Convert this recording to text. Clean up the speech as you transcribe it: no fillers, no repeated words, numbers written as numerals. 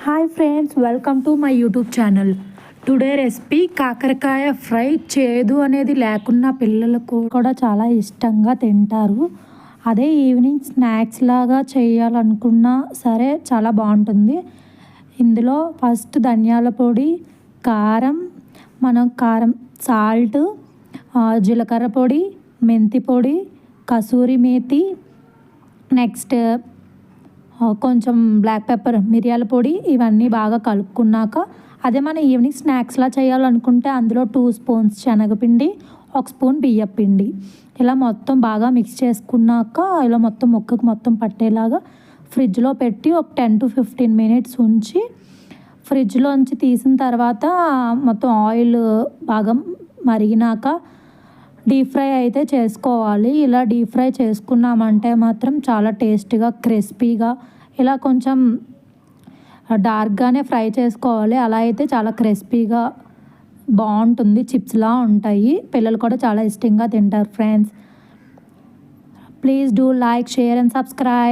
Hi friends, welcome to my YouTube channel. Today recipe కాకరకాయ fry. చేదు అనేది లేకున్నా పిల్లలకు కూడా చాలా ఇష్టంగా తింటారు. అదే ఈవినింగ్ స్నాక్స్ లాగా చేయాలనుకున్నా సరే చాలా బాగుంటుంది. ఇందులో ఫస్ట్ ధనియాల పొడి, కారం, కారం, సాల్ట్, జీలకర్ర పొడి, మెంతి పొడి, కసూరి మేతి, నెక్స్ట్ కొంచెం బ్లాక్ పెప్పర్, మిరియాల పొడి, ఇవన్నీ బాగా కలుపుకున్నాక అదే మనం ఈవినింగ్ స్నాక్స్లా చేయాలనుకుంటే అందులో 2 స్పూన్స్ శనగపిండి, 1 స్పూన్ బియ్యపిండి ఇలా మొత్తం బాగా మిక్స్ చేసుకున్నాక ఇలా మొత్తం ముక్కకు మొత్తం పట్టేలాగా ఫ్రిడ్జ్లో పెట్టి ఒక 10 to 15 మినిట్స్ ఉంచి ఫ్రిడ్జ్లోంచి తీసిన తర్వాత మొత్తం ఆయిల్ బాగా మరిగినాక డీప్ ఫ్రై అయితే చేసుకోవాలి. ఇలా డీప్ ఫ్రై చేసుకున్నామంటే మాత్రం చాలా టేస్టీగా, క్రిస్పీగా, ఇలా కొంచెం డార్క్గానే ఫ్రై చేసుకోవాలి. అలా అయితే చాలా క్రిస్పీగా బాగుంటుంది, చిప్స్లా ఉంటాయి. పిల్లలు కూడా చాలా ఇష్టంగా తింటారు. Friends, please do like, share and subscribe.